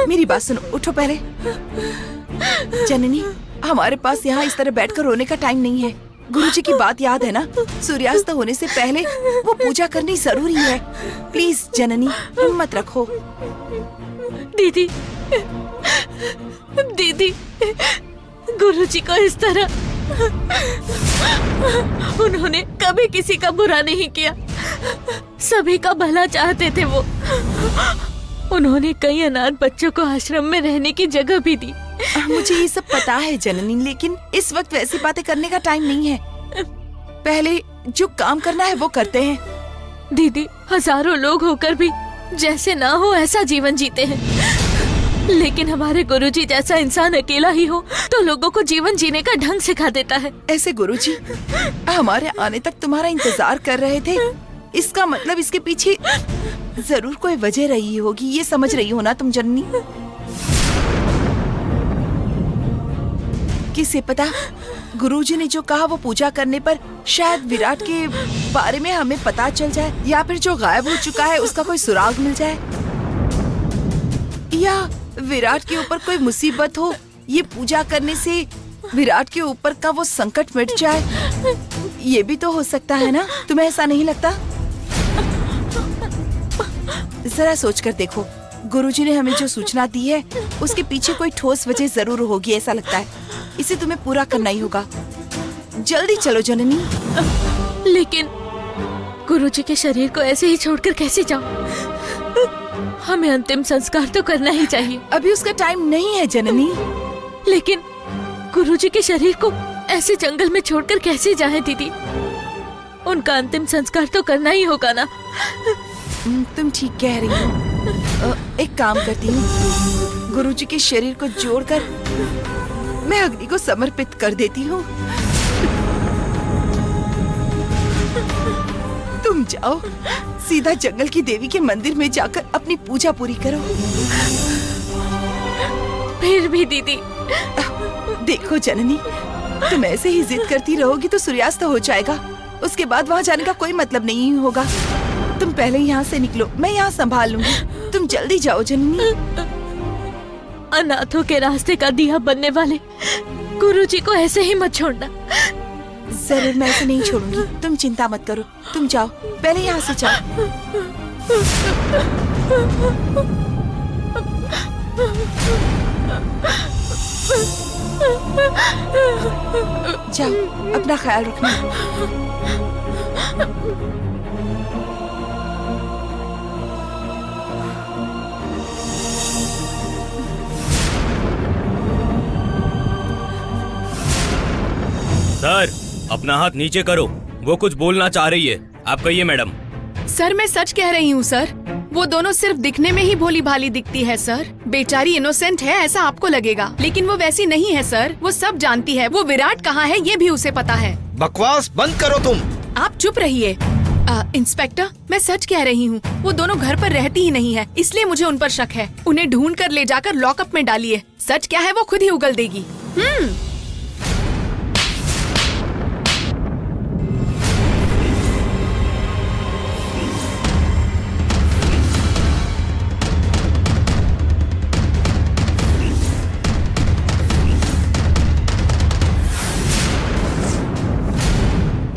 मेरी बात सुनो, उठो पहले। जननी, हमारे पास यहाँ इस तरह बैठकर रोने का टाइम नहीं है। गुरुजी की बात याद है ना, सूर्यास्त होने से पहले वो पूजा करनी जरूरी है। प्लीज जननी, हिम्मत रखो। दीदी, दीदी, गुरुजी को इस तरह उन्होंने कभी किसी का बुरा नहीं किया, सभी का भला चाहते थे वो। उन्होंने कई अनाथ बच्चों को आश्रम में रहने की जगह भी दी। मुझे ये सब पता है जननी, लेकिन इस वक्त वैसी बातें करने का टाइम नहीं है। पहले जो काम करना है वो करते हैं। दीदी, हजारों लोग होकर भी जैसे ना हो ऐसा जीवन जीते हैं, लेकिन हमारे गुरुजी जैसा इंसान अकेला ही हो तो लोगों को जीवन जीने का ढंग सिखा देता है। ऐसे गुरुजी हमारे आने तक तुम्हारा इंतजार कर रहे थे, इसका मतलब इसके पीछे जरूर कोई वजह रही होगी। ये समझ रही हो ना तुम जननी? किसे पता, गुरुजी ने जो कहा वो पूजा करने पर शायद विराट के बारे में हमें पता चल जाए, या फिर जो गायब हो चुका है उसका कोई सुराग मिल जाए, या विराट के ऊपर कोई मुसीबत हो। ये पूजा करने से विराट के ऊपर का वो संकट मिट जाए, ये भी तो हो सकता है ना? तुम्हें ऐसा नहीं लगता? जरा सोचकर देखो, गुरुजी ने हमें जो सूचना दी है उसके पीछे कोई ठोस वजह जरूर होगी, ऐसा लगता है। इसे तुम्हें पूरा करना ही होगा। जल्दी चलो जननी। लेकिन गुरुजी के शरीर को ऐसे ही छोड़कर कैसे जाऊं? हमें अंतिम संस्कार तो करना ही चाहिए। अभी उसका टाइम नहीं है जननी। लेकिन गुरुजी के शरीर को ऐसे जंगल में छोड़कर कैसे जाएं दीदी? उनका अंतिम संस्कार तो करना ही होगा ना? तुम ठीक कह रही हो। एक काम करती हूँ, गुरुजी के शरीर को जोड़कर मैं अग्नि को समर्पित कर देती हूँ। तुम जाओ, सीधा जंगल की देवी के मंदिर में जाकर अपनी पूजा पूरी करो। फिर भी दीदी। देखो जननी, तुम ऐसे ही जिद करती रहोगी तो सूर्यास्त हो जाएगा, उसके बाद वहाँ जाने का कोई मतलब नहीं होगा। तुम पहले यहाँ से निकलो, मैं यहाँ संभाल लूंगी। तुम जल्दी जाओ जननी। अनाथों के रास्ते का दिया बनने वाले गुरुजी को ऐसे ही मत छोड़ना। जरूर, मैं ऐसे नहीं छोड़ूंगी, तुम चिंता मत करो। तुम जाओ, पहले यहाँ से जाओ। जाओ, अपना ख्याल रखना। सर, अपना हाथ नीचे करो, वो कुछ बोलना चाह रही है। आप कहिए मैडम। सर, मैं सच कह रही हूँ सर। वो दोनों सिर्फ दिखने में ही भोली भाली दिखती है सर। बेचारी इनोसेंट है ऐसा आपको लगेगा, लेकिन वो वैसी नहीं है सर। वो सब जानती है। वो विराट कहाँ है ये भी उसे पता है। बकवास बंद करो तुम। आप चुप रहिए। इंस्पेक्टर, मैं सच कह रही हूँ, वो दोनों घर पर रहती ही नहीं है, इसलिए मुझे उन पर शक है। उन्हें ढूंढ कर ले जाकर लॉकअप में डालिए। सच क्या है वो खुद ही उगल देगी।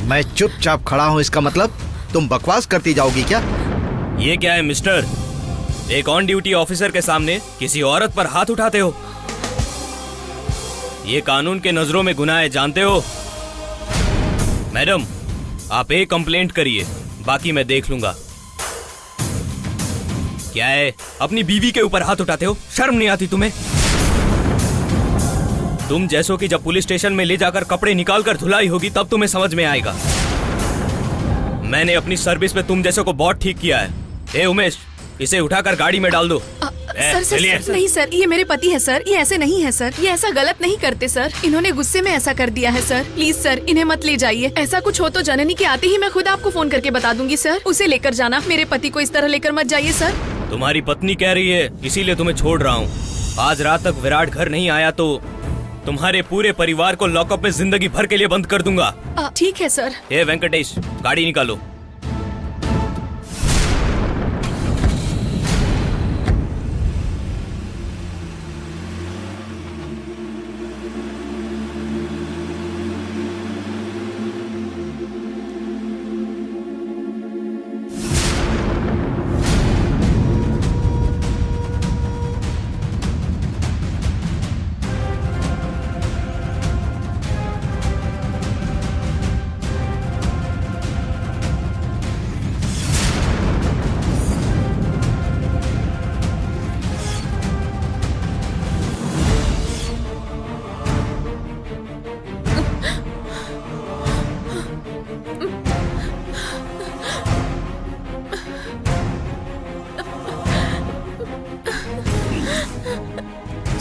मैं चुपचाप खड़ा हूँ, इसका मतलब तुम बकवास करती जाओगी क्या? ये क्या है मिस्टर, एक ऑन ड्यूटी ऑफिसर के सामने किसी औरत पर हाथ उठाते हो? ये कानून के नजरों में गुनाह है, जानते हो? मैडम, आप एक कंप्लेंट करिए, बाकी मैं देख लूंगा। क्या है, अपनी बीवी के ऊपर हाथ उठाते हो? शर्म नहीं आती तुम्हें? तुम जैसों की जब पुलिस स्टेशन में ले जाकर कपड़े निकाल कर धुलाई होगी तब तुम्हें समझ में आएगा। मैंने अपनी सर्विस में तुम जैसों को बहुत ठीक किया है। ए उमेश, इसे उठाकर गाड़ी में डाल दो। सर, नहीं सर, ये मेरे पति है सर। ये ऐसे नहीं है सर, ये ऐसा गलत नहीं करते सर। इन्होंने गुस्से में ऐसा कर दिया है सर। प्लीज सर, इन्हें मत ले जाइए। ऐसा कुछ हो तो जननी के आते ही मैं खुद आपको फोन करके बता दूंगी सर। उसे लेकर जाना, मेरे पति को इस तरह लेकर मत जाइए सर। तुम्हारी पत्नी कह रही है, इसीलिए तुम्हें छोड़ रहा हूँ। आज रात तक विराट घर नहीं आया तो तुम्हारे पूरे परिवार को लॉकअप में जिंदगी भर के लिए बंद कर दूंगा। ठीक है सर। ए वेंकटेश, गाड़ी निकालो।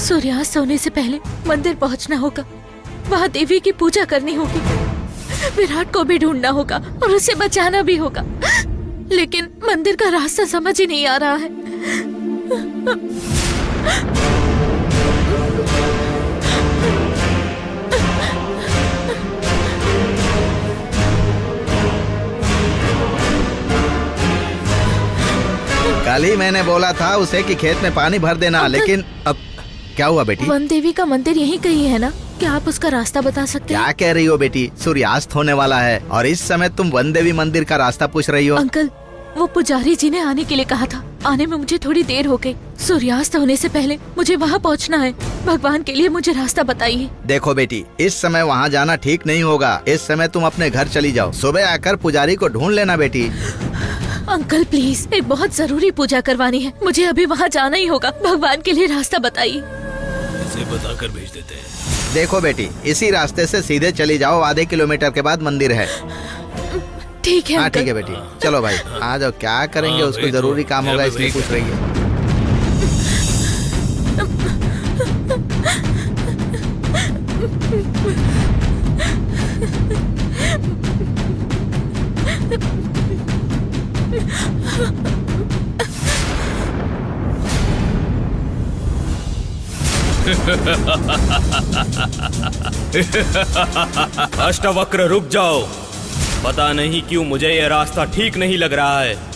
सूर्यास्त होने से पहले मंदिर पहुंचना होगा। वहाँ देवी की पूजा करनी होगी। विराट को भी ढूंढना होगा और उसे बचाना भी होगा। लेकिन मंदिर का रास्ता समझ ही नहीं आ रहा है। कल ही मैंने बोला था उसे कि खेत में पानी भर देना, लेकिन अब क्या हुआ बेटी? वन देवी का मंदिर यहीं कहीं है ना? क्या आप उसका रास्ता बता सकते हैं? क्या कह रही हो बेटी? सूर्यास्त होने वाला है और इस समय तुम वन देवी मंदिर का रास्ता पूछ रही हो? अंकल, वो पुजारी जी ने आने के लिए कहा था। आने में मुझे थोड़ी देर हो गई। सूर्यास्त होने से पहले मुझे वहाँ पहुँचना है। भगवान के लिए मुझे रास्ता बताइए। देखो बेटी, इस समय वहाँ जाना ठीक नहीं होगा। इस समय तुम अपने घर चली जाओ। सुबह आकर पुजारी को ढूंढ लेना बेटी। अंकल प्लीज, एक बहुत जरूरी पूजा करवानी है। मुझे अभी वहाँ जाना ही होगा। भगवान के लिए रास्ता बताइए। इसे बताकर भेज देते हैं। देखो बेटी, इसी रास्ते से सीधे चली जाओ। आधे किलोमीटर के बाद मंदिर है। ठीक है हाँ अंकल। ठीक है बेटी, चलो भाई आ जाओ। क्या करेंगे, हाँ, उसको वही तो। जरूरी काम होगा मैं इसलिए वही पूछ रही है। अष्टवक्र रुक जाओ। पता नहीं क्यों मुझे यह रास्ता ठीक नहीं लग रहा है।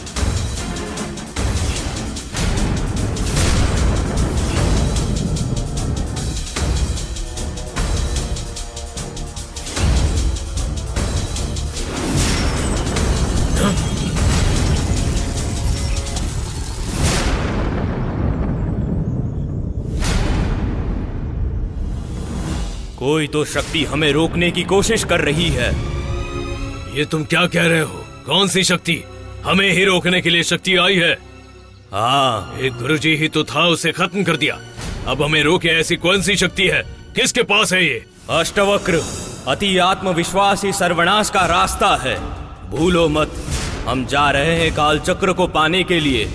कोई तो शक्ति हमें रोकने की कोशिश कर रही है। ये तुम क्या कह रहे हो? कौन सी शक्ति? हमें ही रोकने के लिए शक्ति आई है? हाँ, एक गुरुजी ही तो था, उसे खत्म कर दिया। अब हमें रोके ऐसी कौन सी शक्ति है? किसके पास है ये? अष्टवक्र, अति आत्मविश्वास ही सर्वनाश का रास्ता है। भूलो मत, हम जा रहे हैं काल चक्र को पाने के लिए।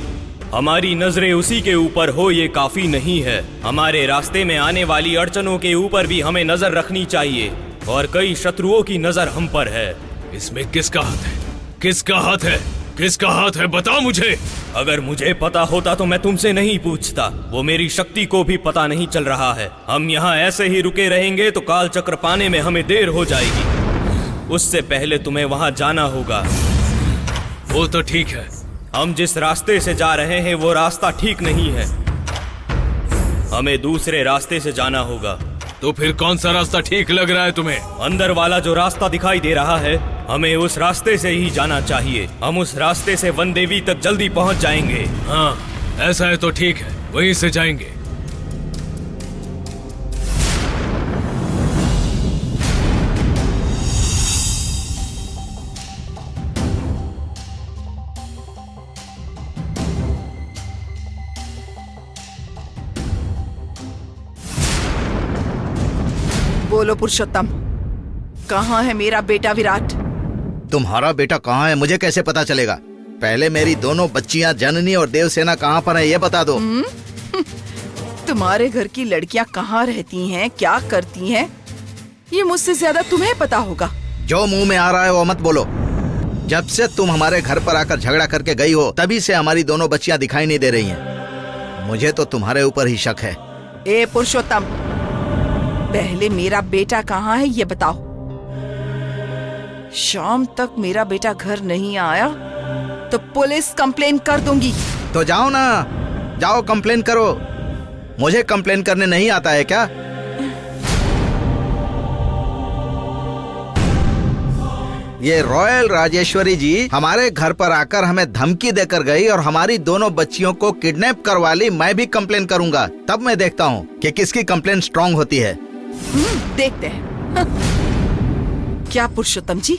हमारी नजरें उसी के ऊपर हो ये काफी नहीं है। हमारे रास्ते में आने वाली अड़चनों के ऊपर भी हमें नजर रखनी चाहिए और कई शत्रुओं की नजर हम पर है। इसमें किसका हाथ है? किसका हाथ है? किसका हाथ है? बताओ मुझे। अगर मुझे पता होता तो मैं तुमसे नहीं पूछता। वो मेरी शक्ति को भी पता नहीं चल रहा है। हम यहाँ ऐसे ही रुके रहेंगे तो काल चक्र पाने में हमें देर हो जाएगी। उससे पहले तुम्हें वहाँ जाना होगा। वो तो ठीक है। हम जिस रास्ते से जा रहे हैं वो रास्ता ठीक नहीं है। हमें दूसरे रास्ते से जाना होगा। तो फिर कौन सा रास्ता ठीक लग रहा है तुम्हें? अंदर वाला जो रास्ता दिखाई दे रहा है, हमें उस रास्ते से ही जाना चाहिए। हम उस रास्ते से वन देवी तक जल्दी पहुंच जाएंगे। हाँ, ऐसा है तो ठीक है, वहीं से जाएंगे। बोलो पुरुषोत्तम, कहाँ है मेरा बेटा विराट? तुम्हारा बेटा कहाँ है मुझे कैसे पता चलेगा? पहले मेरी दोनों बच्चियां जननी और देवसेना कहाँ पर है ये बता दो। तुम्हारे घर की लड़कियां कहाँ रहती हैं, क्या करती हैं, ये मुझसे ज्यादा तुम्हें पता होगा। जो मुंह में आ रहा है वो मत बोलो। जब से तुम हमारे घर पर आकर झगड़ा करके गई हो तभी से हमारी दोनों बच्चियां दिखाई नहीं दे रही हैं। मुझे तो तुम्हारे ऊपर ही शक है। ए पुरुषोत्तम, पहले मेरा बेटा कहाँ है ये बताओ। शाम तक मेरा बेटा घर नहीं आया तो पुलिस कंप्लेन कर दूंगी। तो जाओ ना, जाओ कंप्लेन करो। मुझे कंप्लेन करने नहीं आता है क्या? ये रॉयल राजेश्वरी जी हमारे घर पर आकर हमें धमकी देकर गई और हमारी दोनों बच्चियों को किडनैप करवा ली। मैं भी कंप्लेन करूंगा, तब मैं देखता हूँ कि किसकी कंप्लेन स्ट्रांग होती है। देखते हैं। क्या पुरुषोत्तम जी,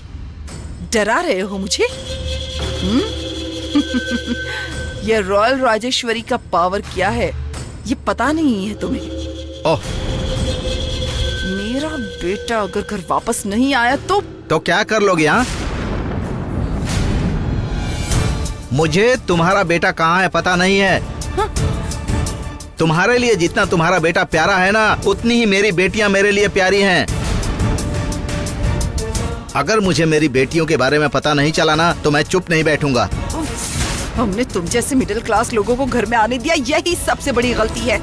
डरा रहे हो मुझे? ये रॉयल राजेश्वरी का पावर क्या है ये पता नहीं है तुम्हें? ओह, मेरा बेटा अगर घर वापस नहीं आया तो क्या कर लोगे? हाँ, मुझे तुम्हारा बेटा कहाँ है पता नहीं है। तुम्हारे लिए जितना तुम्हारा बेटा प्यारा है ना, उतनी ही मेरी बेटियां मेरे लिए प्यारी हैं। अगर मुझे मेरी बेटियों के बारे में पता नहीं चला ना, तो मैं चुप नहीं बैठूंगा। हमने तुम जैसे मिडिल क्लास लोगों को घर में आने दिया, यही सबसे बड़ी गलती है।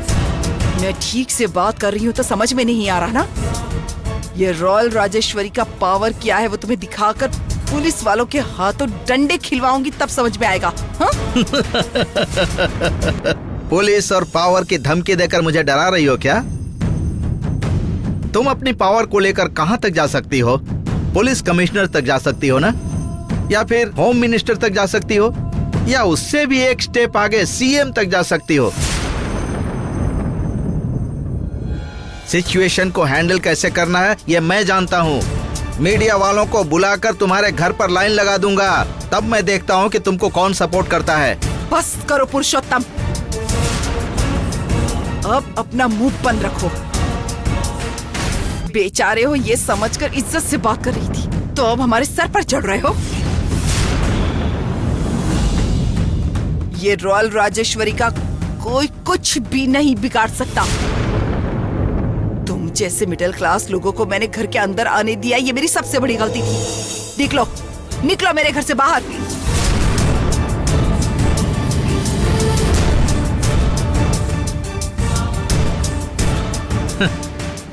मैं ठीक से बात कर रही हूँ तो समझ में नहीं आ रहा ना? ये रॉयल राजेश्वरी का पावर क्या है वो तुम्हें दिखाकर पुलिस वालों के हाथों डंडे खिलवाऊंगी, तब समझ में आएगा। हाँ? पुलिस और पावर की धमकी देकर मुझे डरा रही हो क्या? तुम अपनी पावर को लेकर कहाँ तक जा सकती हो? पुलिस कमिश्नर तक जा सकती हो ना, या फिर होम मिनिस्टर तक जा सकती हो, या उससे भी एक स्टेप आगे सीएम तक जा सकती हो। सिचुएशन को हैंडल कैसे करना है ये मैं जानता हूँ। मीडिया वालों को बुलाकर तुम्हारे घर पर लाइन लगा दूंगा, तब मैं देखता हूँ कि तुमको कौन सपोर्ट करता है। बस करो पुरुषोत्तम, अब अपना मुंह बंद रखो। बेचारे हो ये समझकर इज्जत से बात कर रही थी, तो अब हमारे सर पर चढ़ रहे हो। ये रॉयल राजेश्वरी का कोई कुछ भी नहीं बिगाड़ सकता। तुम जैसे मिडिल क्लास लोगों को मैंने घर के अंदर आने दिया, ये मेरी सबसे बड़ी गलती थी। निकलो, निकलो मेरे घर से बाहर।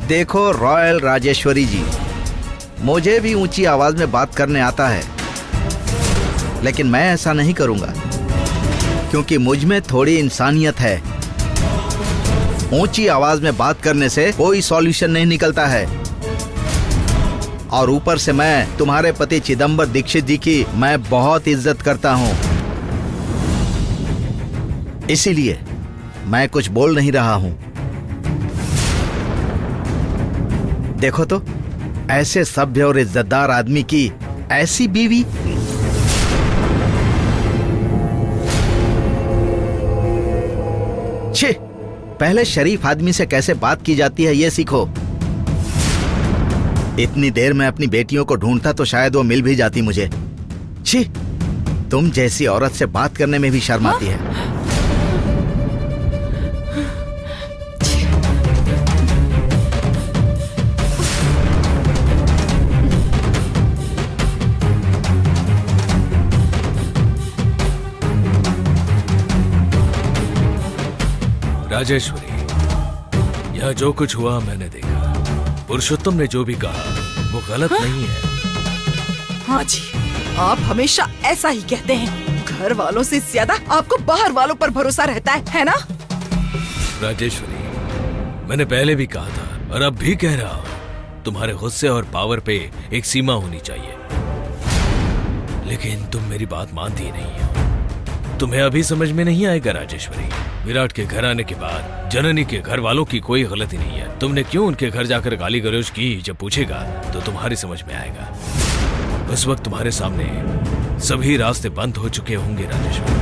देखो रॉयल राजेश्वरी जी, मुझे भी ऊंची आवाज में बात करने आता है, लेकिन मैं ऐसा नहीं करूंगा क्योंकि मुझ में थोड़ी इंसानियत है। ऊंची आवाज में बात करने से कोई सॉल्यूशन नहीं निकलता है। और ऊपर से मैं तुम्हारे पति चिदंबर दीक्षित जी की मैं बहुत इज्जत करता हूं, इसीलिए मैं कुछ बोल नहीं रहा हूं। देखो तो, ऐसे सभ्य और इज्जतदार आदमी की ऐसी बीवी। छे, पहले शरीफ आदमी से कैसे बात की जाती है ये सीखो। इतनी देर में अपनी बेटियों को ढूंढता तो शायद वो मिल भी जाती मुझे। छी, तुम जैसी औरत से बात करने में भी शर्म आती है। राजेश्वरी, यह जो कुछ हुआ मैंने देखा। पुरुषोत्तम ने जो भी कहा वो गलत नहीं है। हाँ जी, आप हमेशा ऐसा ही कहते हैं। घर वालों से ज्यादा आपको बाहर वालों पर भरोसा रहता है ना? राजेश्वरी, मैंने पहले भी कहा था और अब भी कह रहा हूँ, तुम्हारे गुस्से और पावर पे एक सीमा होनी चाहिए। लेकिन तुम मेरी बात मानती नहीं हो। तुम्हें अभी समझ में नहीं आएगा राजेश्वरी। विराट के घर आने के बाद जननी के घर वालों की कोई गलती नहीं है। तुमने क्यों उनके घर जाकर गाली गलौज की, जब पूछेगा तो तुम्हारी समझ में आएगा। उस वक्त तुम्हारे सामने सभी रास्ते बंद हो चुके होंगे राजेश्वरी,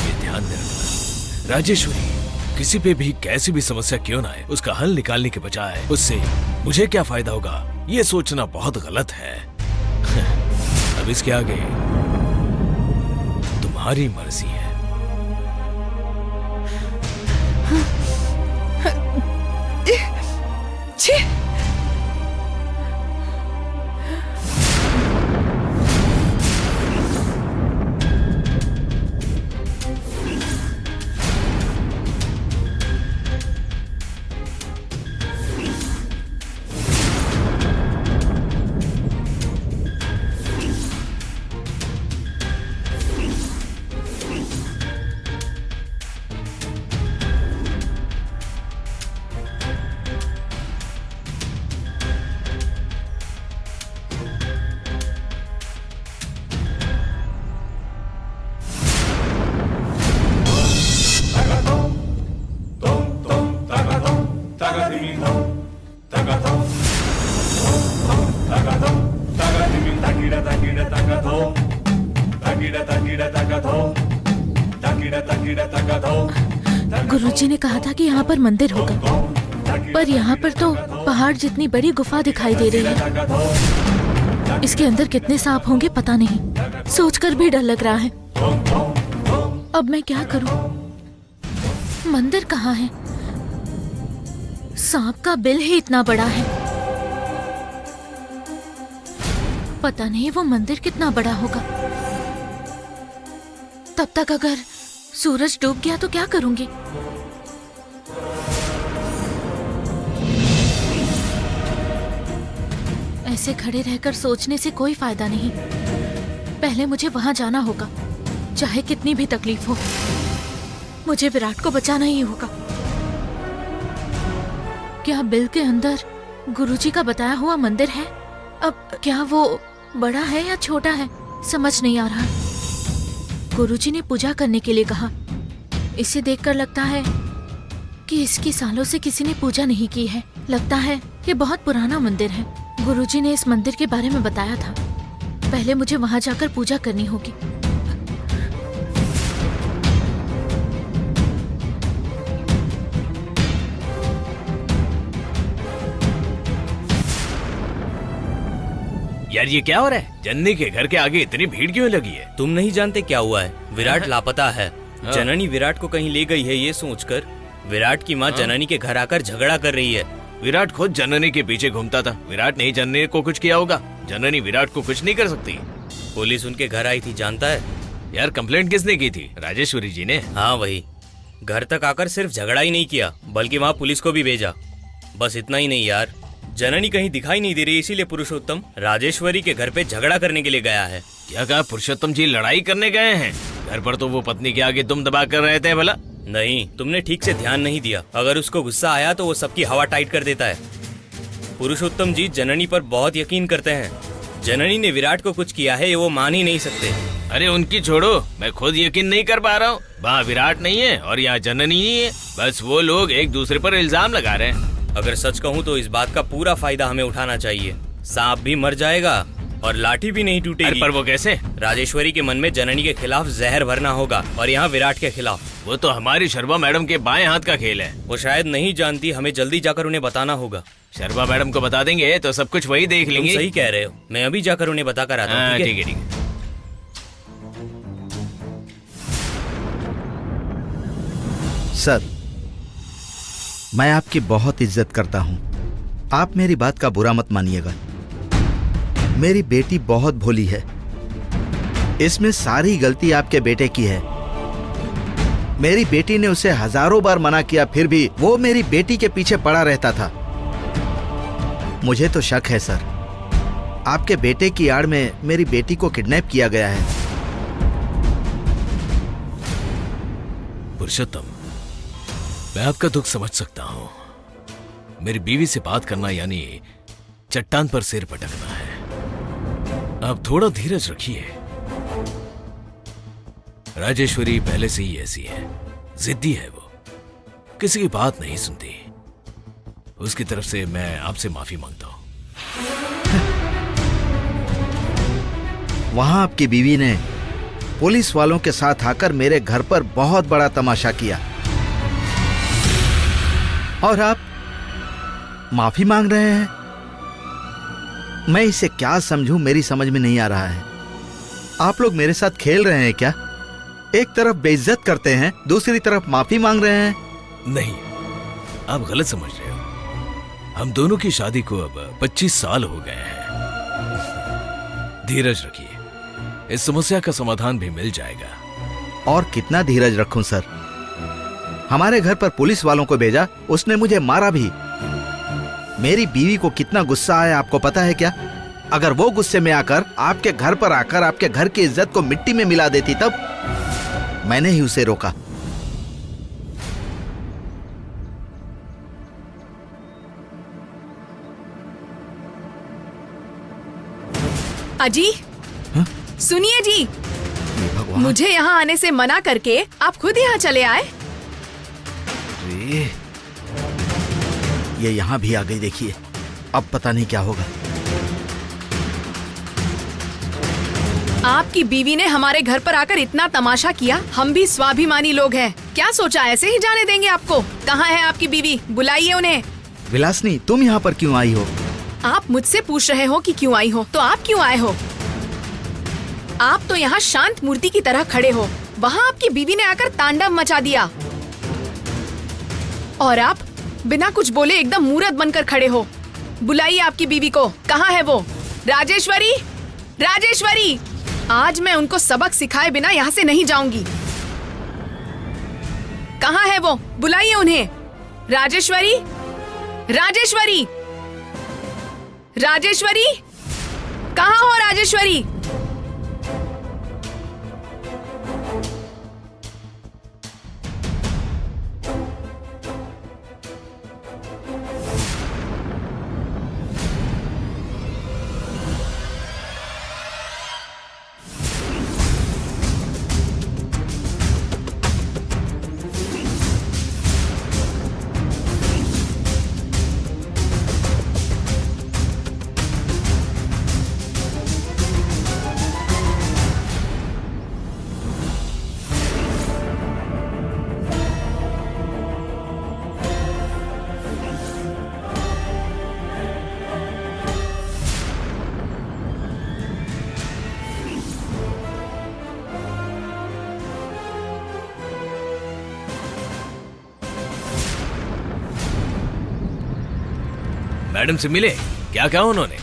ये ध्यान में रखना। राजेश्वरी, किसी पे भी कैसी भी समस्या क्यों ना आए, उसका हल निकालने के बजाय उससे मुझे क्या फायदा होगा ये सोचना बहुत गलत है। अब इसके आगे तुम्हारी मर्जी है। छी! गुरुजी ने कहा था कि यहाँ पर मंदिर होगा, पर यहाँ पर तो पहाड़ जितनी बड़ी गुफा दिखाई दे रही है। इसके अंदर कितने सांप होंगे पता नहीं, सोचकर भी डर लग रहा है। अब मैं क्या करूं? मंदिर कहाँ है? सांप का बिल ही इतना बड़ा है, पता नहीं वो मंदिर कितना बड़ा होगा। तब तक अगर सूरज डूब गया तो क्या करूंगी? ऐसे खड़े रहकर सोचने से कोई फायदा नहीं। पहले मुझे वहां जाना होगा, चाहे कितनी भी तकलीफ हो। मुझे विराट को बचाना ही होगा। क्या बिल के अंदर गुरुजी का बताया हुआ मंदिर है? अब क्या वो बड़ा है या छोटा है, समझ नहीं आ रहा। गुरुजी ने पूजा करने के लिए कहा। इसे देखकर लगता है कि इसकी सालों से किसी ने पूजा नहीं की है। लगता है ये बहुत पुराना मंदिर है। गुरुजी ने इस मंदिर के बारे में बताया था। पहले मुझे वहां जाकर पूजा करनी होगी। यार ये क्या हो रहा है? जननी के घर के आगे इतनी भीड़ क्यों लगी है? तुम नहीं जानते क्या हुआ है? विराट लापता है। जननी विराट को कहीं ले गई है ये सोचकर विराट की माँ जननी के घर आकर झगड़ा कर रही है। विराट खुद जननी के पीछे घूमता था। विराट ने जननी को कुछ किया होगा। जननी विराट को कुछ नहीं कर सकती। पुलिस उनके घर आई थी, जानता है? यार कंप्लेंट किसने की थी? राजेश्वरी जी ने। हाँ वही। घर तक आकर सिर्फ झगड़ा ही नहीं किया बल्कि वहाँ पुलिस को भी भेजा। बस इतना ही नहीं यार, जननी कहीं दिखाई नहीं दे रही, इसीलिए पुरुषोत्तम राजेश्वरी के घर पे झगड़ा करने के लिए गया है। क्या कहा? पुरुषोत्तम जी लड़ाई करने गए हैं? घर पर तो वो पत्नी के आगे दुम दबा कर रहे थे। भला नहीं, तुमने ठीक से ध्यान नहीं दिया। अगर उसको गुस्सा आया तो वो सबकी हवा टाइट कर देता है। पुरुषोत्तम जी जननी पर बहुत यकीन करते हैं। जननी ने विराट को कुछ किया है ये वो मान ही नहीं सकते। अरे उनकी छोड़ो, मैं खुद यकीन नहीं कर पा रहा हूँ। वहाँ विराट नहीं है और यहाँ जननी नहीं है। बस वो लोग एक दूसरे पर इल्जाम लगा रहे हैं। अगर सच कहूँ तो इस बात का पूरा फायदा हमें उठाना चाहिए। सांप भी मर जाएगा और लाठी भी नहीं टूटेगी। पर वो कैसे? राजेश्वरी के मन में जननी के खिलाफ जहर भरना होगा और यहाँ विराट के खिलाफ। वो तो हमारी शर्मा मैडम के बाएं हाथ का खेल है। वो शायद नहीं जानती, हमें जल्दी जाकर उन्हें बताना होगा। शर्मा मैडम को बता देंगे तो सब कुछ वही देख लेंगे। सही कह रहे हो, मैं अभी जाकर उन्हें बता कर आता हूँ। ठीक है ठीक है। सर, मैं आपकी बहुत इज्जत करता हूँ। आप मेरी बात का बुरा मत मानिएगा। मेरी बेटी बहुत भोली है। इसमें सारी गलती आपके बेटे की है। मेरी बेटी ने उसे हजारों बार मना किया, फिर भी वो मेरी बेटी के पीछे पड़ा रहता था। मुझे तो शक है सर, आपके बेटे की आड़ में मेरी बेटी को किडनैप किया गया है। पुरुषोत्तम, मैं आपका दुख समझ सकता हूं। मेरी बीवी से बात करना यानी चट्टान पर सिर पटकना है। आप थोड़ा धीरज रखिए। राजेश्वरी पहले से ही ऐसी है, जिद्दी है। वो किसी की बात नहीं सुनती। उसकी तरफ से मैं आपसे माफी मांगता हूं। वहां आपकी बीवी ने पुलिस वालों के साथ आकर मेरे घर पर बहुत बड़ा तमाशा किया और आप माफी मांग रहे हैं। मैं इसे क्या समझूं, मेरी समझ में नहीं आ रहा है। आप लोग मेरे साथ खेल रहे हैं क्या? एक तरफ बेइज्जत करते हैं, दूसरी तरफ माफी मांग रहे हैं। नहीं, आप गलत समझ रहे हो। हम दोनों की शादी को अब 25 साल हो गए हैं। धीरज रखिए, इस समस्या का समाधान भी मिल जाएगा। और कितना धीरज रखूं सर? हमारे घर पर पुलिस वालों को भेजा, उसने मुझे मारा भी। मेरी बीवी को कितना गुस्सा आया आपको पता है क्या? अगर वो गुस्से में आकर आपके घर पर आकर आपके घर की इज्जत को मिट्टी में मिला देती तब? मैंने ही उसे रोका। अजी, सुनिए जी, भगवान, मुझे यहाँ आने से मना करके आप खुद यहाँ चले आए। ये यहाँ भी आ गई। देखिए, अब पता नहीं क्या होगा। आपकी बीवी ने हमारे घर पर आकर इतना तमाशा किया। हम भी स्वाभिमानी लोग हैं। क्या सोचा ऐसे ही जाने देंगे आपको? कहाँ है आपकी बीवी? बुलाइए उन्हें। विलासनी, तुम यहाँ पर क्यों आई हो? आप मुझसे पूछ रहे हो कि क्यों आई हो, तो आप क्यों आए हो? आप तो यहाँ शांत मूर्ति की तरह खड़े हो। वहाँ आपकी बीवी ने आकर तांडव मचा दिया और आप बिना कुछ बोले एकदम मूर्त बनकर खड़े हो। बुलाइए आपकी बीवी को। कहाँ है वो? राजेश्वरी, राजेश्वरी! आज मैं उनको सबक सिखाए बिना यहाँ से नहीं जाऊंगी। कहाँ है वो? बुलाइए उन्हें। राजेश्वरी, राजेश्वरी, राजेश्वरी! कहाँ हो राजेश्वरी? मैडम से मिले? क्या कहा उन्होंने?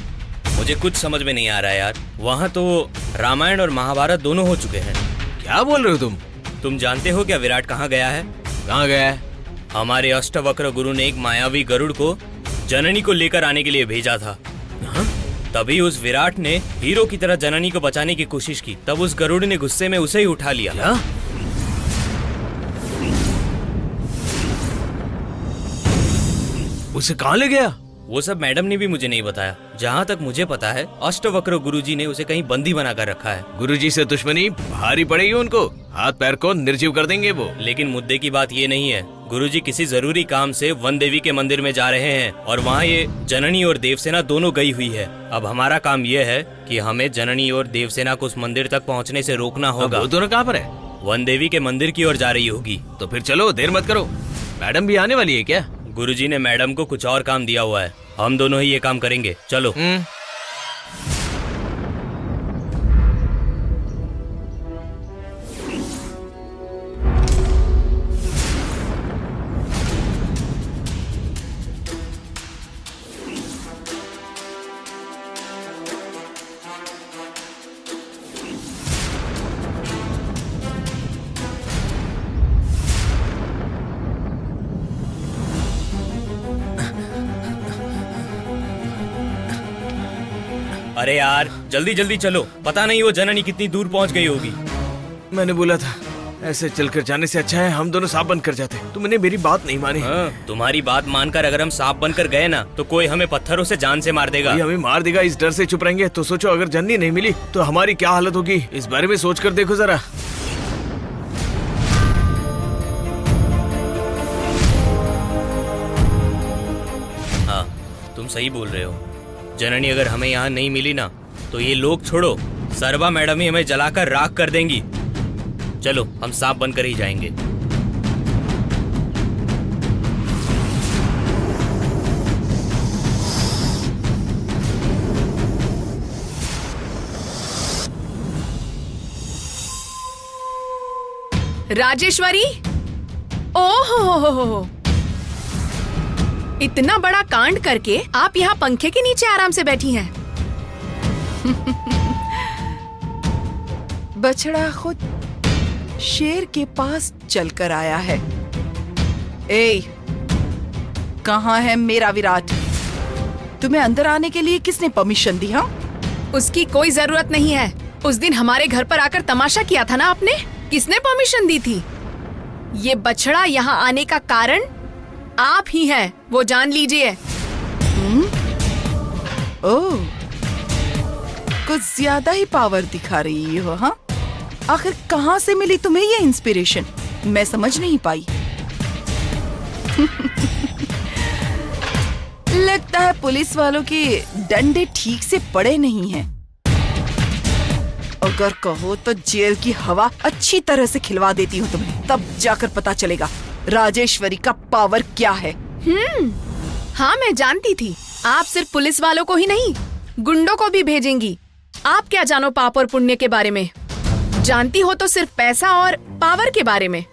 मुझे कुछ समझ में नहीं आ रहा है यार। वहाँ तो रामायण और महाभारत दोनों हो चुके हैं। क्या बोल रहे हो तुम? तुम जानते हो क्या विराट कहाँ गया है? कहाँ गया है? हमारे अष्टवक्र गुरु ने एक मायावी गरुड़ को जननी को लेकर आने के लिए भेजा था। हाँ? तभी उस विराट ने हीरो की तरह जननी को बचाने की कोशिश की। तब उस गरुड़ ने गुस्से में उसे ही उठा लिया। क्या? उसे कहाँ ले गया? वो सब मैडम ने भी मुझे नहीं बताया। जहाँ तक मुझे पता है अष्टवक्र गुरुजी ने उसे कहीं बंदी बनाकर रखा है। गुरुजी से दुश्मनी भारी पड़ेगी उनको, हाथ पैर को निर्जीव कर देंगे वो। लेकिन मुद्दे की बात ये नहीं है। गुरुजी किसी जरूरी काम से वन देवी के मंदिर में जा रहे हैं और वहाँ ये जननी और देवसेना दोनों गई हुई है। अब हमारा काम ये है कि हमें जननी और देवसेना को उस मंदिर तक पहुँचने से रोकना होगा। वो दोनों कहाँ पर है? वन देवी के मंदिर की ओर जा रही होगी। तो फिर चलो, देर मत करो। मैडम भी आने वाली है क्या? गुरुजी ने मैडम को कुछ और काम दिया हुआ है। हम दोनों ही ये काम करेंगे। चलो। अरे यार जल्दी जल्दी चलो, पता नहीं वो जननी कितनी दूर पहुंच गई होगी। मैंने बोला था ऐसे चलकर जाने से अच्छा है हम दोनों सांप बनकर जाते। तुमने मेरी बात नहीं मानी। हाँ, तुम्हारी बात मानकर अगर हम सांप बनकर गए ना तो कोई हमें पत्थरों से जान से मार देगा। कोई हमें मार देगा, इस डर से चुप रहेंगे। तो सोचो अगर जननी नहीं मिली तो हमारी क्या हालत होगी, इस बारे में सोच कर देखो जरा। हाँ तुम सही बोल रहे हो। जननी अगर हमें यहाँ नहीं मिली ना तो ये लोग छोड़ो, सरबा मैडम ही हमें जलाकर राख कर देंगी। चलो हम सांप बनकर ही जाएंगे। राजेश्वरी, ओहो, इतना बड़ा कांड करके आप यहाँ पंखे के नीचे आराम से बैठी हैं। बछड़ा खुद शेर के पास चलकर आया है। ए, कहाँ है मेरा विराट? तुम्हें अंदर आने के लिए किसने परमिशन दी? हाँ, उसकी कोई जरूरत नहीं है। उस दिन हमारे घर पर आकर तमाशा किया था ना आपने, किसने परमिशन दी थी? ये बछड़ा यहाँ आने का कारण आप ही हैं, वो जान लीजिए। ओह, कुछ ज्यादा ही पावर दिखा रही हो। हाँ, आखिर कहाँ से मिली तुम्हें ये इंस्पिरेशन? मैं समझ नहीं पाई। लगता है पुलिस वालों के डंडे ठीक से पड़े नहीं हैं। अगर कहो तो जेल की हवा अच्छी तरह से खिलवा देती हूँ तुम्हें, तब जाकर पता चलेगा राजेश्वरी का पावर क्या है। हाँ मैं जानती थी आप सिर्फ पुलिस वालों को ही नहीं गुंडों को भी भेजेंगी। आप क्या जानो पाप और पुण्य के बारे में? जानती हो तो सिर्फ पैसा और पावर के बारे में।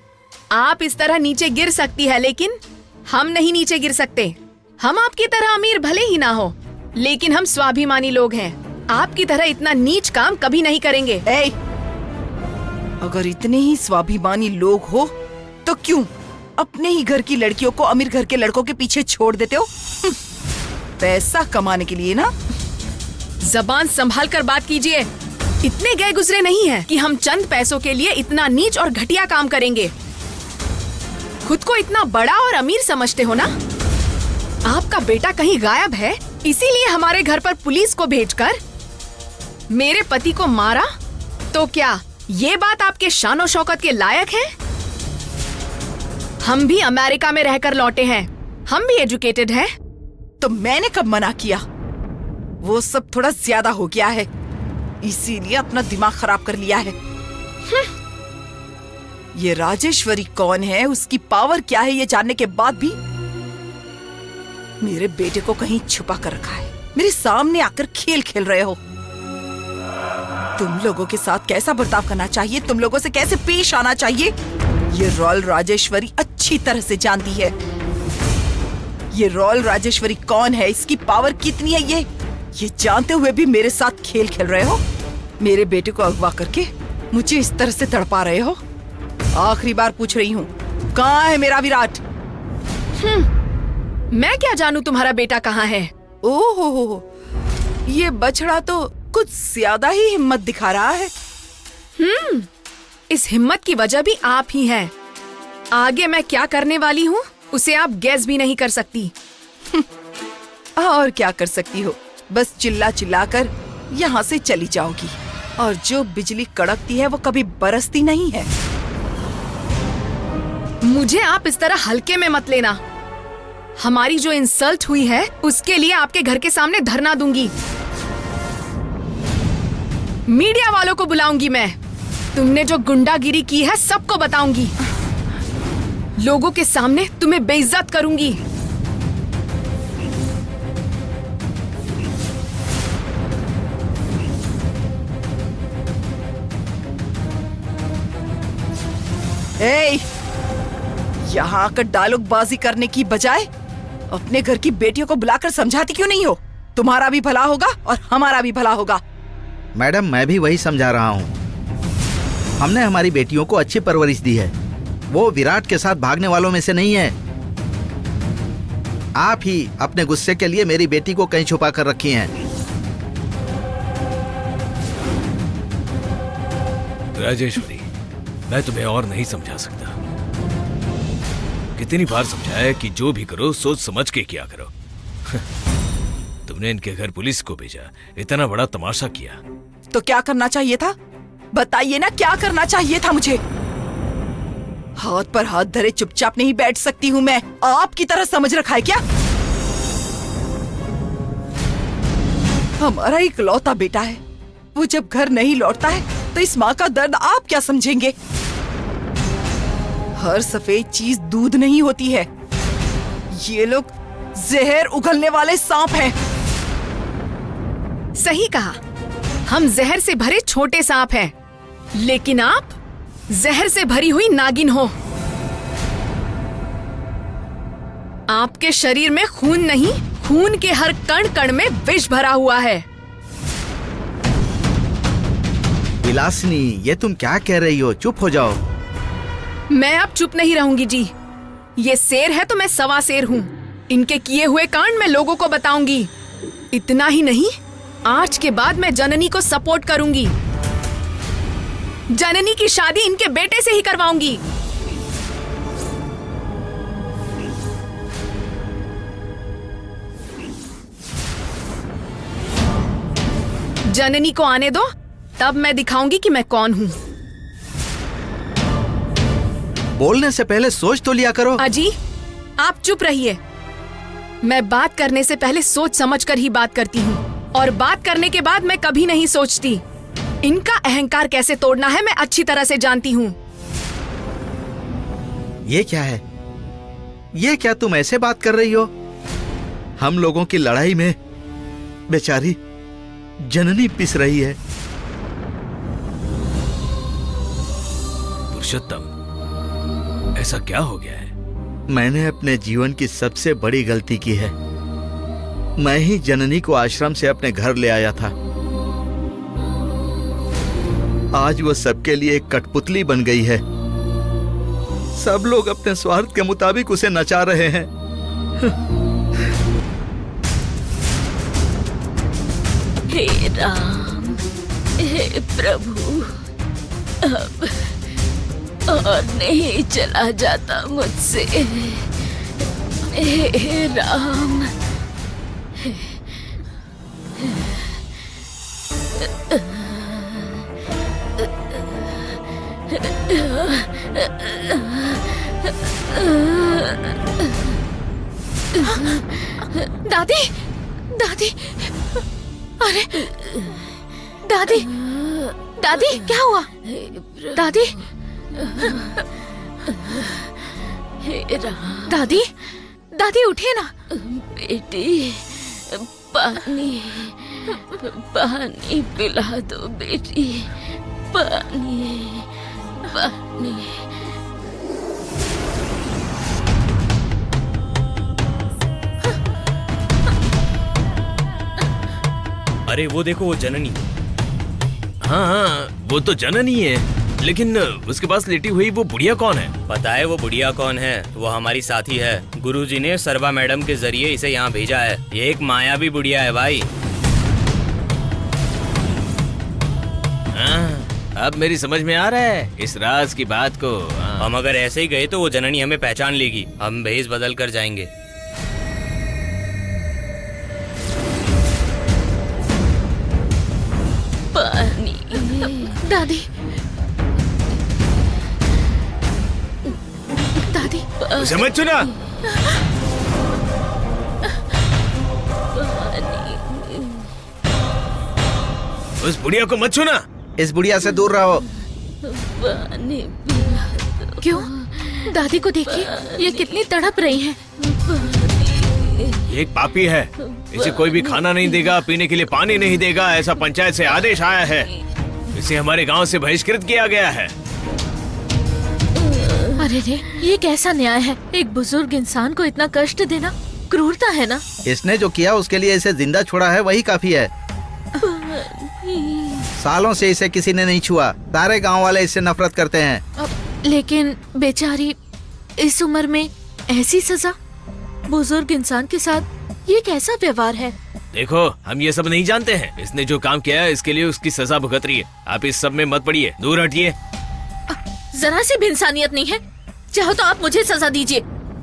आप इस तरह नीचे गिर सकती है लेकिन हम नहीं नीचे गिर सकते। हम आपकी तरह अमीर भले ही ना हो, लेकिन हम स्वाभिमानी लोग हैं। आपकी तरह इतना नीच काम कभी नहीं करेंगे। ए, अगर इतने ही स्वाभिमानी लोग हो तो क्यों अपने ही घर की लड़कियों को अमीर घर के लड़कों के पीछे छोड़ देते हो? पैसा कमाने के लिए ना। जबान संभाल कर बात कीजिए। इतने गए गुजरे नहीं हैं कि हम चंद पैसों के लिए इतना नीच और घटिया काम करेंगे। खुद को इतना बड़ा और अमीर समझते हो ना? आपका बेटा कहीं गायब है, इसीलिए हमारे घर पर पुलिस को भेजकर मेरे पति को मारा। तो क्या ये बात आपके शान और शौकत के लायक है? हम भी अमेरिका में रहकर लौटे हैं, हम भी एजुकेटेड हैं। तो मैंने कब मना किया? वो सब थोड़ा ज्यादा हो गया है, इसीलिए अपना दिमाग खराब कर लिया है। ये राजेश्वरी कौन है, उसकी पावर क्या है, ये जानने के बाद भी मेरे बेटे को कहीं छुपा कर रखा है। मेरे सामने आकर खेल खेल रहे हो। तुम लोगों के साथ कैसा बर्ताव करना चाहिए, तुम लोगों से कैसे पेश आना चाहिए, ये रॉयल राजेश्वरी अच्छी तरह से जानती है। ये रॉयल राजेश्वरी कौन है, इसकी पावर कितनी है, ये जानते हुए भी मेरे साथ खेल खेल रहे हो। मेरे बेटे को अगवा करके मुझे इस तरह से तड़पा रहे हो। आखिरी बार पूछ रही हूँ, कहाँ है मेरा विराट? मैं क्या जानूं तुम्हारा बेटा कहाँ है? ओहो, ये बछड़ा तो कुछ ज्यादा ही हिम्मत दिखा रहा है। इस हिम्मत की वजह भी आप ही हैं। आगे मैं क्या करने वाली हूँ उसे आप गैस भी नहीं कर सकती। और क्या कर सकती हो, बस चिल्ला चिल्ला कर यहाँ से चली जाओगी, और जो बिजली कड़कती है वो कभी बरसती नहीं है। मुझे आप इस तरह हल्के में मत लेना। हमारी जो इंसल्ट हुई है उसके लिए आपके घर के सामने धरना दूंगी। मीडिया वालों को बुलाऊंगी मैं। तुमने जो गुंडागिरी की है सबको बताऊंगी। लोगों के सामने तुम्हें बेइज्जत करूंगी। ए, यहाँ आकर डायलॉगबाजी करने की बजाय अपने घर की बेटियों को बुलाकर समझाती क्यों नहीं हो? तुम्हारा भी भला होगा और हमारा भी भला होगा। मैडम, मैं भी वही समझा रहा हूँ। हमने हमारी बेटियों को अच्छी परवरिश दी है। वो विराट के साथ भागने वालों में से नहीं है। आप ही अपने गुस्से के लिए मेरी बेटी को कहीं छुपा कर रखी हैं। राजेश्वरी, मैं तुम्हें और नहीं समझा सकता। कितनी बार समझाया कि जो भी करो सोच समझ के किया करो। तुमने इनके घर पुलिस को भेजा, इतना बड़ा तमाशा किया। तो क्या करना चाहिए था? बताइए ना, क्या करना चाहिए था मुझे? हाथ पर हाथ धरे चुपचाप नहीं बैठ सकती हूँ मैं। आपकी तरह समझ रखा है क्या? हमारा इकलौता बेटा है, वो जब घर नहीं लौटता है तो इस माँ का दर्द आप क्या समझेंगे? हर सफेद चीज दूध नहीं होती है। ये लोग जहर उगलने वाले सांप हैं। सही कहा, हम जहर से भरे छोटे सांप हैं, लेकिन आप जहर से भरी हुई नागिन हो। आपके शरीर में खून नहीं, खून के हर कण कण में विष भरा हुआ है। विलासिनी, ये तुम क्या कह रही हो? चुप हो जाओ। मैं अब चुप नहीं रहूंगी जी। ये शेर है तो मैं सवा शेर हूँ। इनके किए हुए कांड मैं लोगों को बताऊंगी। इतना ही नहीं, आज के बाद मैं जननी को सपोर्ट करूंगी। जननी की शादी इनके बेटे से ही करवाऊंगी। जननी को आने दो, तब मैं दिखाऊंगी कि मैं कौन हूँ। बोलने से पहले सोच तो लिया करो। अजी, आप चुप रहिए। मैं बात करने से पहले सोच समझकर ही बात करती हूँ, और बात करने के बाद मैं कभी नहीं सोचती। इनका अहंकार कैसे तोड़ना है मैं अच्छी तरह से जानती हूँ। ये क्या है? ये क्या तुम ऐसे बात कर रही हो? हम लोगों की लड़ाई में बेचारी जननी पिस रही है। पुरुषोत्तम, ऐसा क्या हो गया है? मैंने अपने जीवन की सबसे बड़ी गलती की है। मैं ही जननी को आश्रम से अपने घर ले आया था। आज वो सबके लिए एक कठपुतली बन गई है। सब लोग अपने स्वार्थ के मुताबिक उसे नचा रहे हैं। हे राम, हे प्रभु, अब और नहीं चला जाता मुझसे। हे राम, दादी, दादी, अरे दादी, दादी क्या हुआ? दादी, दादी, दादी उठिए ना। बेटी, पानी, पानी पिला दो बेटी, पानी, पानी। अरे वो देखो, वो जननी। हाँ हाँ, वो तो जननी है, लेकिन उसके पास लेटी हुई वो बुढ़िया कौन है? पता है वो बुढ़िया कौन है? वो हमारी साथी है। गुरुजी ने सर्वा मैडम के जरिए इसे यहाँ भेजा है। ये एक मायावी बुढ़िया है भाई। हाँ, अब मेरी समझ में आ रहा है इस राज की बात को। हाँ। हम अगर ऐसे ही गए तो वो जननी हमें पहचान लेगी। हम भेष बदल कर जाएंगे। पानी, दादी, दादी, उसे मत छूना। उस बुढ़िया को मत छूना। इस बुढ़िया से दूर रहो। पानी पिला दो। क्यों? दादी को देखिए, ये कितनी तड़प रही है। ये एक पापी है। इसे कोई भी खाना नहीं देगा, पीने के लिए पानी नहीं देगा, ऐसा पंचायत से आदेश आया है। इसे हमारे गांव से बहिष्कृत किया गया है। अरे रे, ये कैसा न्याय है? एक बुजुर्ग इंसान को इतना कष्ट देना क्रूरता है ना। इसने जो किया उसके लिए इसे जिंदा छोड़ा है, वही काफी है। सालों से इसे किसी ने नहीं छुआ। सारे गांव वाले इससे नफरत करते हैं। लेकिन बेचारी इस उम्र में ऐसी सजा, बुजुर्ग इंसान के साथ ये कैसा व्यवहार है? देखो, हम ये सब नहीं जानते हैं। इसने जो काम किया है इसके लिए उसकी सजा भुगत रही है। आप इस सब में मत पड़िए, दूर हटिए। जरा सी भी इंसानियत नहीं है। चाहो तो आप मुझे सजा दीजिए,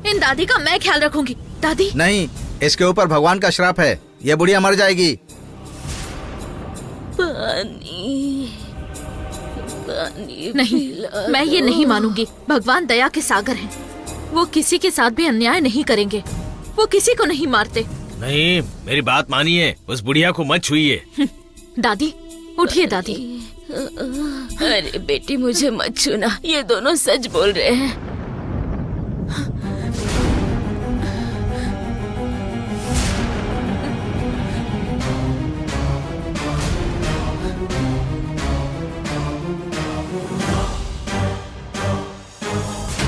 इन दादी का मैं ख्याल रखूंगी। दादी नहीं, इसके ऊपर भगवान का श्राप है। ये बुढ़िया मर जाएगी। पानी, पानी नहीं, मैं ये नहीं मानूंगी। भगवान दया के सागर हैं। वो किसी के साथ भी अन्याय नहीं करेंगे। वो किसी को नहीं मारते। नहीं, मेरी बात मानिए, उस बुढ़िया को मत छुइए। दादी उठिए। दादी, अरे बेटी मुझे मत छूना, ये दोनों सच बोल रहे हैं।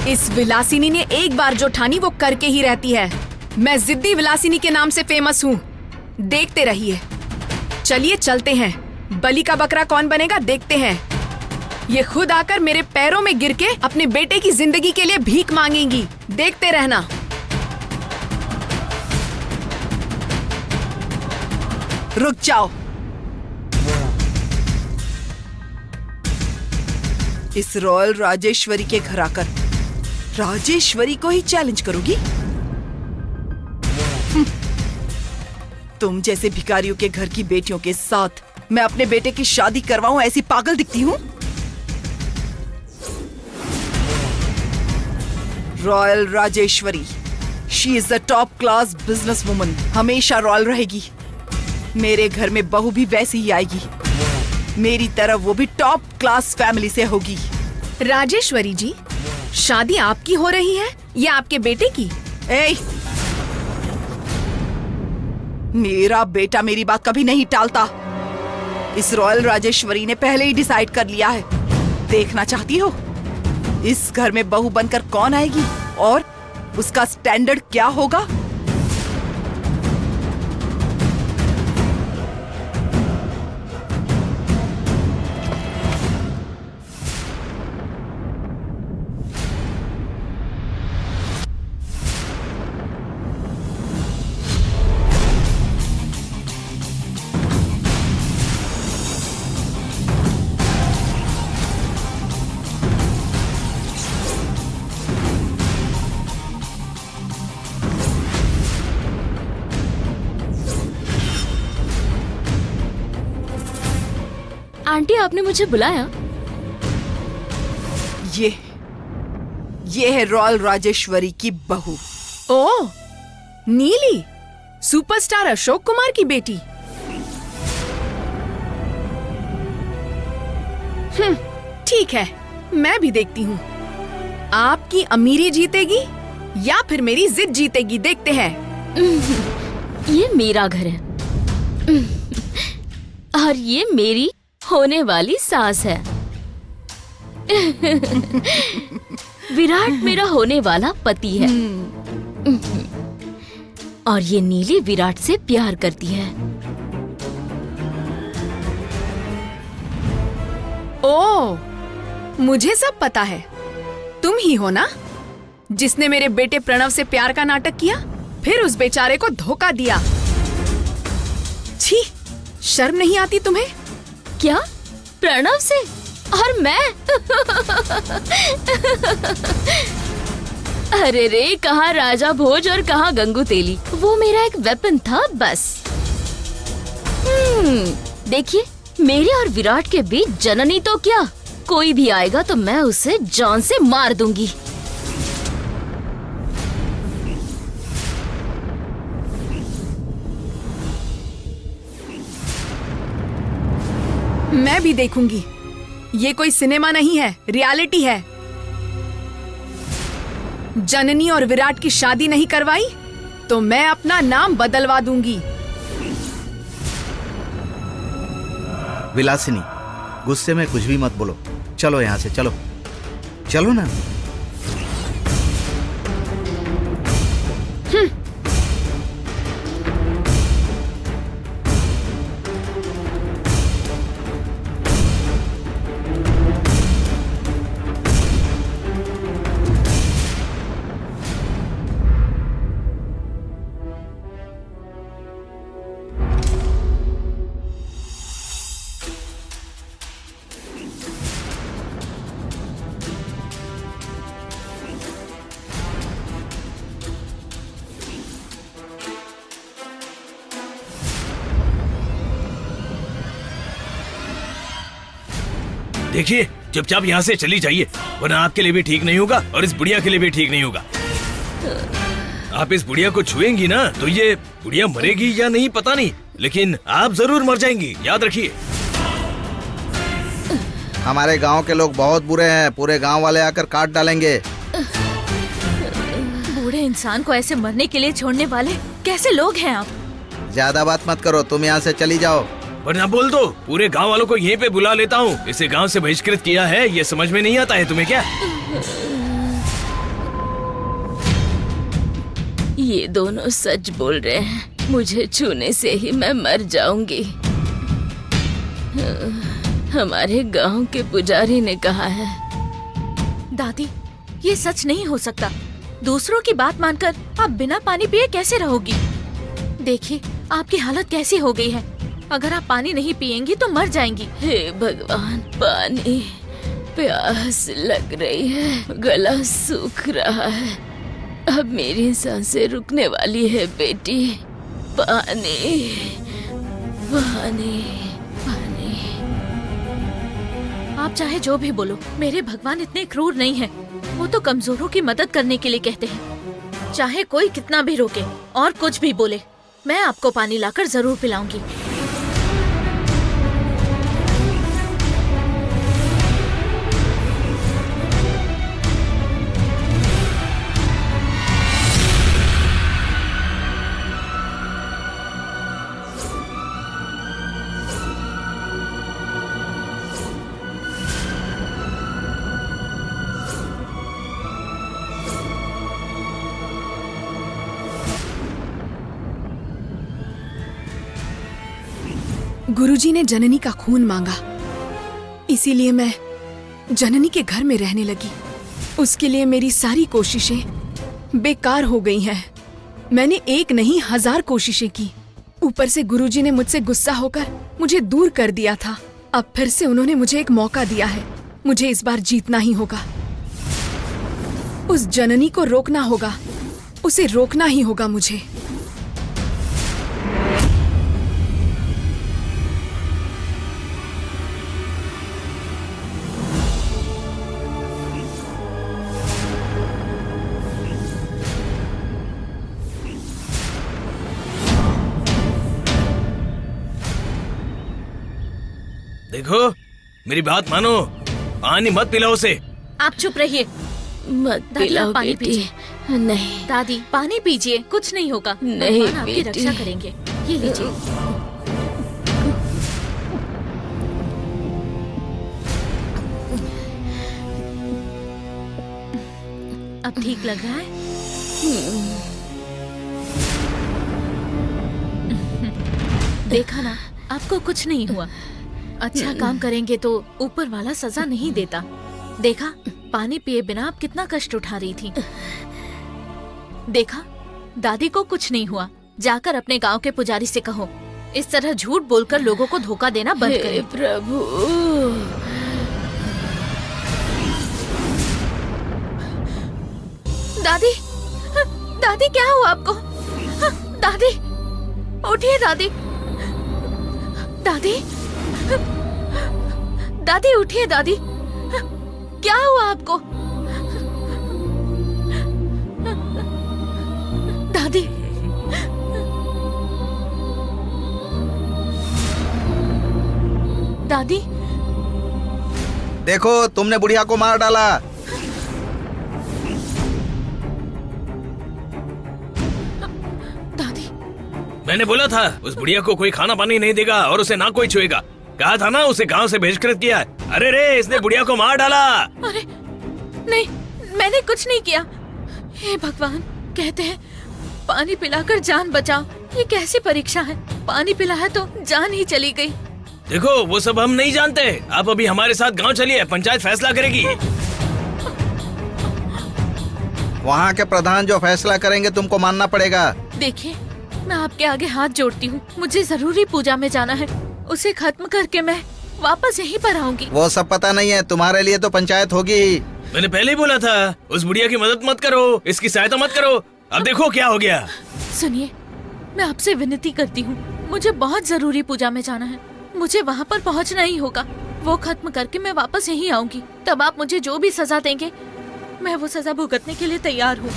इस विलासिनी ने एक बार जो ठानी वो करके ही रहती है। मैं जिद्दी विलासिनी के नाम से फेमस हूँ। देखते रहिए। चलिए चलते हैं। बलि का बकरा कौन बनेगा देखते हैं। ये खुद आकर मेरे पैरों में गिर के अपने बेटे की जिंदगी के लिए भीख मांगेंगी। देखते रहना। रुक जाओ। इस रॉयल राजेश्वरी के घर आकर राजेश्वरी को ही चैलेंज करोगी? तुम जैसे भिखारियों के घर की बेटियों के साथ मैं अपने बेटे की शादी करवाऊं, ऐसी पागल दिखती हूँ? Royal Rajeshwari, she is a top class business woman. हमेशा रॉयल रहेगी। मेरे घर में बहू भी वैसी ही आएगी। मेरी तरफ वो भी टॉप क्लास फैमिली से होगी। राजेश्वरी जी, शादी आपकी हो रही है या आपके बेटे की? ए, मेरा बेटा मेरी बात कभी नहीं टालता। इस रॉयल राजेश्वरी ने पहले ही डिसाइड कर लिया है। देखना चाहती हो इस घर में बहू बनकर कौन आएगी और उसका स्टैंडर्ड क्या होगा? आंटी, आपने मुझे बुलाया? ये है रॉयल राजेश्वरी की बहू। ओ, नीली, सुपरस्टार अशोक कुमार की बेटी। ठीक है, मैं भी देखती हूँ आपकी अमीरी जीतेगी या फिर मेरी जिद जीतेगी। देखते हैं। ये मेरा घर है और ये मेरी होने वाली सास है। विराट मेरा होने वाला पति है और ये नीली विराट से प्यार करती है। ओ, मुझे सब पता है। तुम ही हो ना जिसने मेरे बेटे प्रणव से प्यार का नाटक किया, फिर उस बेचारे को धोखा दिया। छी, शर्म नहीं आती तुम्हें? क्या? प्रणव से? और मैं? अरे रे, कहाँ राजा भोज और कहाँ गंगू तेली। वो मेरा एक वेपन था बस। देखिए, मेरे और विराट के बीच जननी तो क्या, कोई भी आएगा तो मैं उसे जान से मार दूंगी। मैं भी देखूंगी। ये कोई सिनेमा नहीं है, रियलिटी है। जननी और विराट की शादी नहीं करवाई तो मैं अपना नाम बदलवा दूंगी। विलासिनी, गुस्से में कुछ भी मत बोलो। चलो यहाँ से, चलो चलो ना। देखिए, चुपचाप यहाँ से चली जाइए, वरना आपके लिए भी ठीक नहीं होगा और इस बुढ़िया के लिए भी ठीक नहीं होगा। आप इस बुढ़िया को छुएंगी ना तो ये बुढ़िया मरेगी या नहीं पता नहीं, लेकिन आप जरूर मर जाएंगी, याद रखिए। हमारे गांव के लोग बहुत बुरे हैं, पूरे गांव वाले आकर काट डालेंगे। बूढ़े इंसान को ऐसे मरने के लिए छोड़ने वाले कैसे लोग हैं आप? ज्यादा बात मत करो, तुम यहाँ से चली जाओ। वरना बोल दो, पूरे गांव वालों को यहीं पे बुला लेता हूँ। इसे गांव से बहिष्कृत किया है, ये समझ में नहीं आता है तुम्हें क्या? ये दोनों सच बोल रहे हैं, मुझे छूने से ही मैं मर जाऊंगी। हमारे गांव के पुजारी ने कहा है। दादी, ये सच नहीं हो सकता। दूसरों की बात मानकर आप बिना पानी पिए कैसे रहोगी? देखिए, आपकी हालत कैसी हो गई है। अगर आप पानी नहीं पिएंगी तो मर जाएंगी। हे भगवान, पानी, प्यास लग रही है, गला सूख रहा है। अब मेरी सांसें रुकने वाली है बेटी। पानी, पानी, पानी। आप चाहे जो भी बोलो, मेरे भगवान इतने क्रूर नहीं हैं। वो तो कमजोरों की मदद करने के लिए कहते हैं। चाहे कोई कितना भी रोके और कुछ भी बोले, मैं आपको पानी लाकर जरूर पिलाऊंगी। गुरुजी ने जननी का खून मांगा, इसीलिए मैं जननी के घर में रहने लगी। उसके लिए मेरी सारी कोशिशें बेकार हो गई हैं। मैंने एक नहीं 1000 कोशिशें की। ऊपर से गुरुजी ने मुझसे गुस्सा होकर मुझे दूर कर दिया था। अब फिर से उन्होंने मुझे एक मौका दिया है। मुझे इस बार जीतना ही होगा। उस जननी को रोकना होगा, उसे रोकना ही होगा मुझे। देखो, मेरी बात मानो, पानी मत पिलाओ उसे। आप चुप रहिए। मत दादी पिलाओ आप पानी बेटी। पीजिए। नहीं दादी पानी पीजिए, कुछ नहीं होगा। नहीं भगवान आपकी बेटी। रक्षा करेंगे। ये लीजिए। अब ठीक लग रहा है? देखा ना, आपको कुछ नहीं हुआ। अच्छा काम करेंगे तो ऊपर वाला सजा नहीं देता। देखा, पानी पिए बिना आप कितना कष्ट उठा रही थी। देखा, दादी को कुछ नहीं हुआ। जाकर अपने गांव के पुजारी से कहो, इस तरह झूठ बोलकर लोगों को धोखा देना बंद हे करें। प्रभु। दादी, दादी क्या हुआ आपको? दादी, उठिए दादी। दादी, दादी उठिए दादी। क्या हुआ आपको? दादी, दादी, देखो, तुमने बुढ़िया को मार डाला। दादी, मैंने बोला था उस बुढ़िया को कोई खाना पानी नहीं देगा और उसे ना कोई छुएगा। कहा था ना, उसे गांव से बहिष्कृत किया। अरे रे, इसने बुढ़िया को मार डाला। अरे नहीं, मैंने कुछ नहीं किया। हे भगवान, कहते हैं पानी पिलाकर जान बचाओ। ये कैसी परीक्षा है? पानी पिलाया तो जान ही चली गई। देखो, वो सब हम नहीं जानते। आप अभी हमारे साथ गांव चलिए, पंचायत फैसला करेगी। वहाँ के प्रधान जो फैसला करेंगे तुमको मानना पड़ेगा। देखिए, मैं आपके आगे हाथ जोड़ती हूँ। मुझे जरूरी पूजा में जाना है। उसे खत्म करके मैं वापस यहीं पर आऊंगी। वो सब पता नहीं है, तुम्हारे लिए तो पंचायत होगी ही। मैंने पहले ही बोला था, उस बुढ़िया की मदद मत करो, इसकी सहायता मत करो। अब देखो क्या हो गया। सुनिए, मैं आपसे विनती करती हूँ, मुझे बहुत जरूरी पूजा में जाना है। मुझे वहाँ पर पहुँचना ही होगा। वो खत्म करके मैं वापस यहीं आऊंगी। तब आप मुझे जो भी सजा देंगे, मैं वो सजा भुगतने के लिए तैयार हूँ।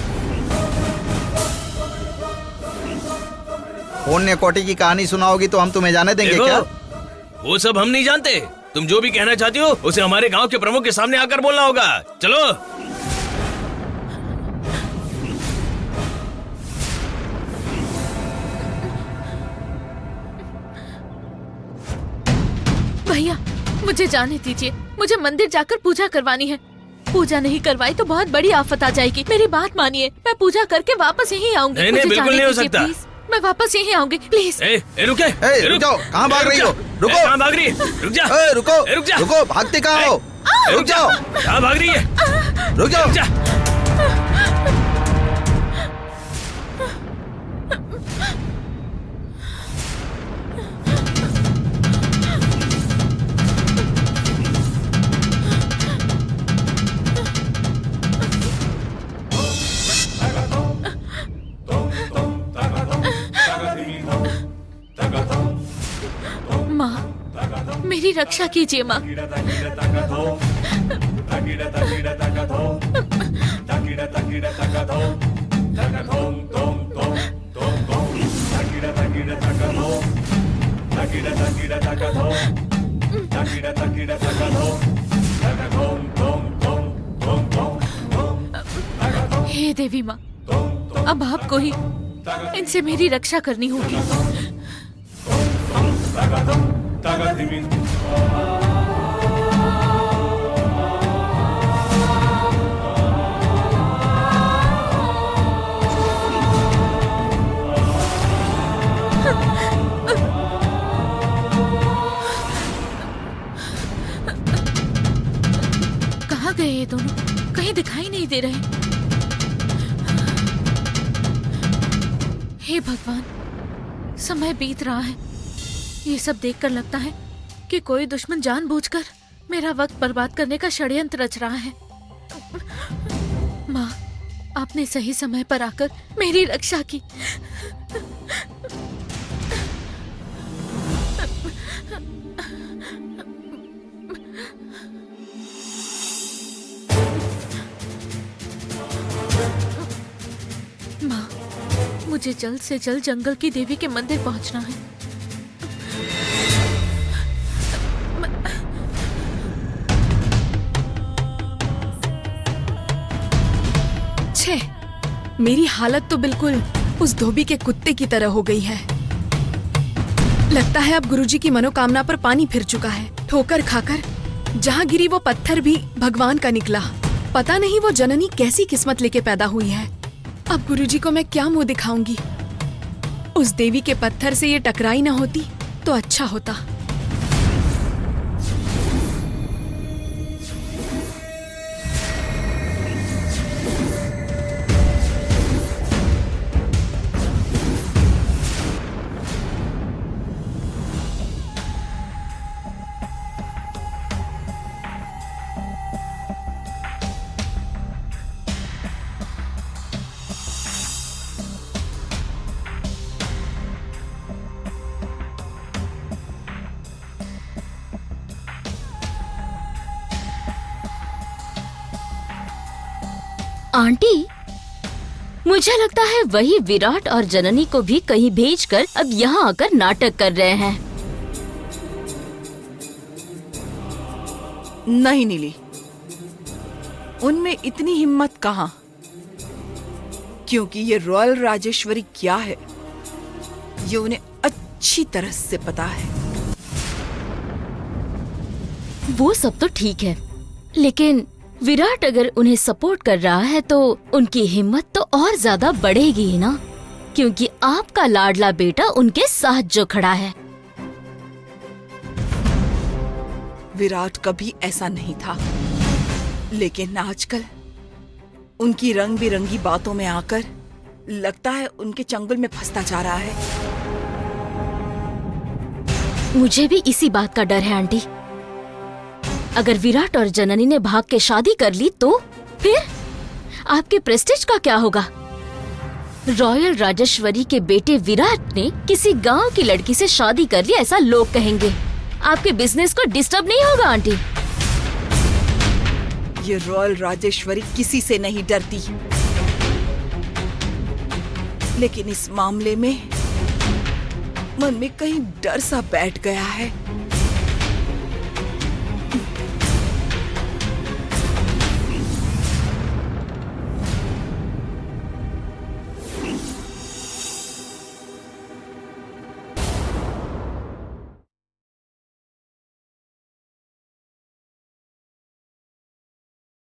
पुण्य कोटि की कहानी सुनाओगी तो हम तुम्हें जाने देंगे देखो, क्या? वो सब हम नहीं जानते। तुम जो भी कहना चाहती हो उसे हमारे गांव के प्रमुख के सामने आकर बोलना होगा। चलो। भैया, मुझे जाने दीजिए। मुझे मंदिर जाकर पूजा करवानी है। पूजा नहीं करवाई तो बहुत बड़ी आफत आ जाएगी। मेरी बात मानिए, मैं पूजा करके वापस यहीं आऊंगी। नहीं, मुझे बिल्कुल जाने नहीं हो दीजिए, सकता। प्लीज। मैं वापस यहीं आऊंगी, प्लीज। रुके। रुक जाओ, कहाँ भाग रही हो? रुको। कहाँ भाग रही है? रुक जा। रुको, रुक जा। रुको, भागते कहाँ हो? रुक जाओ, कहाँ भाग रही है? रुक जाओ। रुक जा। माँ, मेरी रक्षा कीजिए माँ। हे देवी माँ, अब आपको ही इनसे मेरी रक्षा करनी होगी। ये दोनों? कहीं दिखाई नहीं दे रहे। हे भगवान, समय बीत रहा है। ये सब देखकर लगता है कि कोई दुश्मन जानबूझकर मेरा वक्त बर्बाद करने का षड्यंत्र रच रहा है। माँ, आपने सही समय पर आकर मेरी रक्षा की। माँ, मुझे जल्द से जल्द जंगल की देवी के मंदिर पहुंचना है। छे, मेरी हालत तो बिल्कुल उस धोबी के कुत्ते की तरह हो गई है। लगता है अब गुरुजी की मनोकामना पर पानी फिर चुका है। ठोकर खाकर जहाँ गिरी वो पत्थर भी भगवान का निकला। पता नहीं वो जननी कैसी किस्मत लेके पैदा हुई है। अब गुरुजी को मैं क्या मुंह दिखाऊंगी। उस देवी के पत्थर से ये टकराई ना होती तो अच्छा होता। आंटी, मुझे लगता है वही विराट और जननी को भी कहीं भेजकर अब यहाँ आकर नाटक कर रहे हैं। नहीं नीली, उनमें इतनी हिम्मत कहाँ, क्योंकि ये रॉयल राजेश्वरी क्या है ये उन्हें अच्छी तरह से पता है। वो सब तो ठीक है, लेकिन विराट अगर उन्हें सपोर्ट कर रहा है तो उनकी हिम्मत तो और ज्यादा बढ़ेगी ही ना, क्योंकि आपका लाडला बेटा उनके साथ जो खड़ा है। विराट कभी ऐसा नहीं था, लेकिन आजकल उनकी रंग बिरंगी बातों में आकर लगता है उनके चंगुल में फंसता जा रहा है। मुझे भी इसी बात का डर है आंटी। अगर विराट और जननी ने भाग के शादी कर ली तो फिर आपके प्रेस्टीज का क्या होगा? रॉयल राजेश्वरी के बेटे विराट ने किसी गांव की लड़की से शादी कर ली ऐसा लोग कहेंगे। आपके बिजनेस को डिस्टर्ब नहीं होगा आंटी? ये रॉयल राजेश्वरी किसी से नहीं डरती, लेकिन इस मामले में मन में कहीं डर सा बैठ गया है।